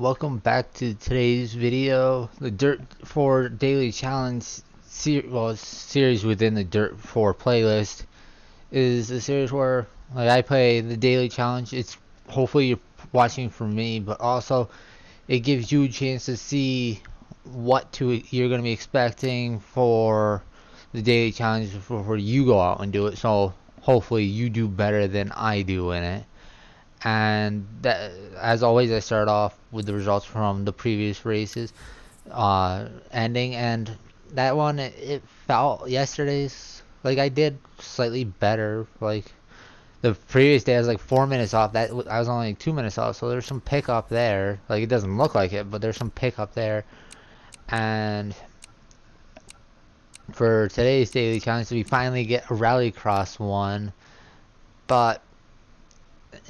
welcome back to today's video. The Dirt 4 Daily Challenge series within the Dirt 4 playlist is a series where I play the Daily Challenge. It's hopefully you're watching for me, but also it gives you a chance to see what you're going to be expecting for the Daily Challenge before you go out and do it. So hopefully you do better than I do in it. And that, as always, I start off with the results from the previous races ending, and that one it felt yesterday's like I did slightly better. Like the previous day I was like 4 minutes off, that I was only like 2 minutes off, so there's some pickup there. Like it doesn't look like it, but there's some pickup there. And for today's daily challenge, we finally get a rallycross one, but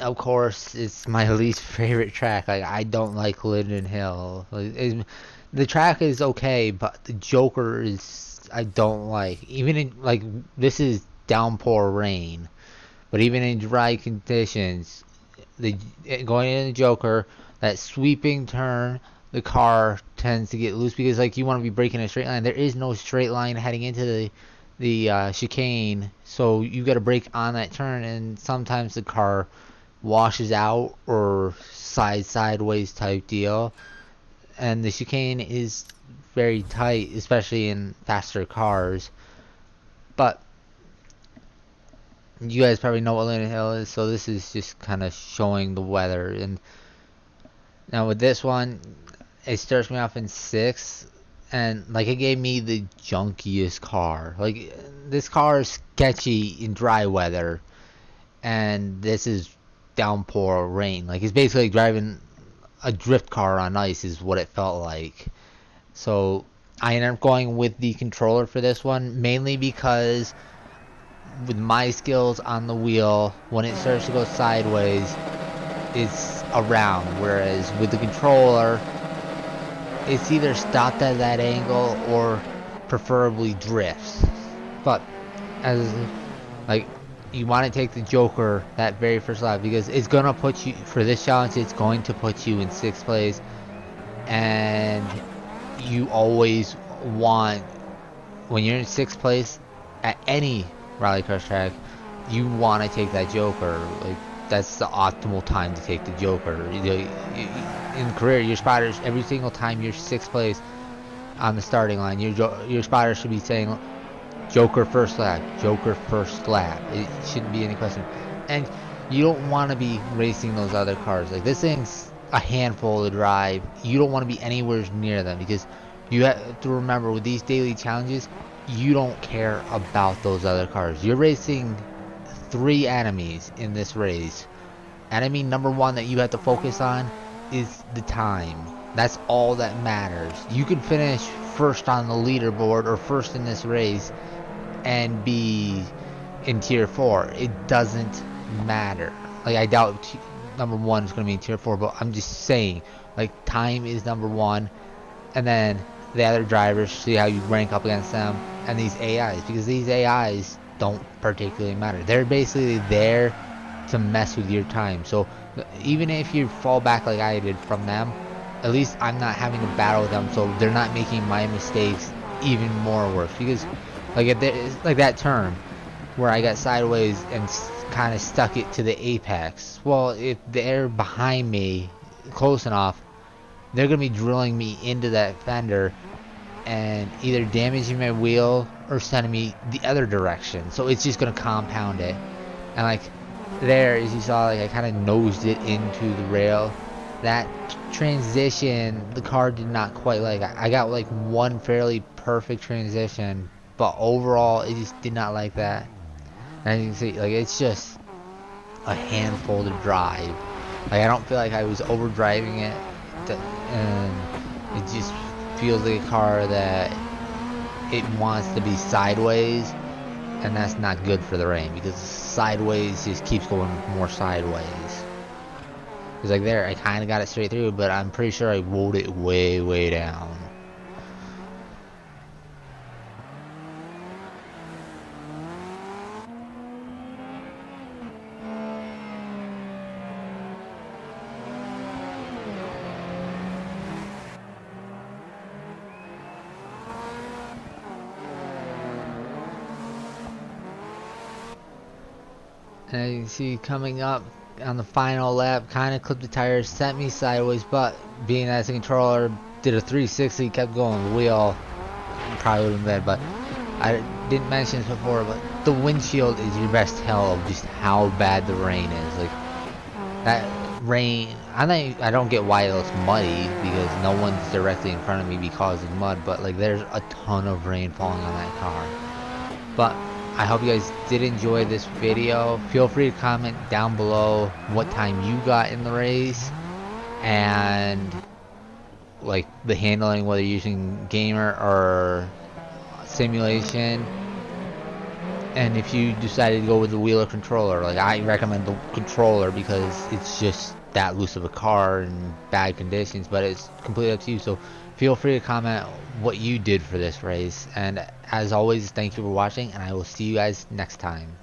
of course, it's my least favorite track. Like I don't like Lydden Hill. The track is okay, but the Joker is I don't like. Even in like this is downpour rain, but even in dry conditions, going in the Joker, that sweeping turn, the car tends to get loose because like you want to be braking a straight line. There is no straight line heading into the chicane, so you got to brake on that turn, and sometimes the car washes out or sideways type deal, and the chicane is very tight, especially in faster cars. But you guys probably know what Lydden Hill is, so this is just kind of showing the weather. And now with this one, it starts me off in 6th, and like it gave me the junkiest car. Like this car is sketchy in dry weather, and this is downpour rain. Like it's basically driving a drift car on ice is what it felt like. So I ended up going with the controller for this one, mainly because with my skills on the wheel, when it starts to go sideways, it's around, whereas with the controller it's either stopped at that angle or preferably drifts. But as like you want to take the Joker that very first lap because it's gonna put you, for this challenge, it's going to put you in 6th place, and you always want, when you're in 6th place at any rallycross track, you want to take that Joker. Like that's the optimal time to take the Joker. In career, your spotters, every single time you're 6th place on the starting line, your spotter should be saying Joker first lap, Joker first lap. It shouldn't be any question. And you don't want to be racing those other cars. Like this thing's a handful to drive. You don't want to be anywhere near them because you have to remember with these daily challenges, you don't care about those other cars. You're racing 3 enemies in this race. Enemy number 1 that you have to focus on is the time. That's all that matters. You can finish first on the leaderboard or first in this race and be in tier 4. It doesn't matter. Like I doubt number 1 is going to be in tier 4, but I'm just saying, like time is number 1, and then the other drivers, see how you rank up against them, and these AIs, because these AIs don't particularly matter. They're basically there to mess with your time. So even if you fall back like I did from them, at least I'm not having to battle with them, so they're not making my mistakes even more worse. Because like that turn where I got sideways and kind of stuck it to the apex. Well, if they're behind me close enough, they're gonna be drilling me into that fender and either damaging my wheel or sending me the other direction. So it's just gonna compound it. And like there, as you saw, like I kind of nosed it into the rail. That transition, the car did not quite like. I got like one fairly perfect transition, but overall it just did not like that. And as you can see, like it's just a handful to drive. Like I don't feel like I was overdriving it, and it just feels like a car that it wants to be sideways, and that's not good for the rain because sideways just keeps going more sideways. Because like there, I kind of got it straight through, but I'm pretty sure I rolled it way down. And you can see coming up on the final lap, kind of clipped the tires, sent me sideways, but being as a controller, did a 360, kept going. The wheel probably would have been bad, but I didn't mention this before, but the windshield is your best tell of just how bad the rain is. Like, that rain, I don't get why it looks muddy, because no one's directly in front of me because of mud, but like there's a ton of rain falling on that car. But I hope you guys did enjoy this video. Feel free to comment down below what time you got in the race, and like the handling, whether you're using gamer or simulation. And if you decided to go with the wheel or controller, like I recommend the controller because it's just that loose of a car in bad conditions, but it's completely up to you. So feel free to comment what you did for this race. And as always, thank you for watching, and I will see you guys next time.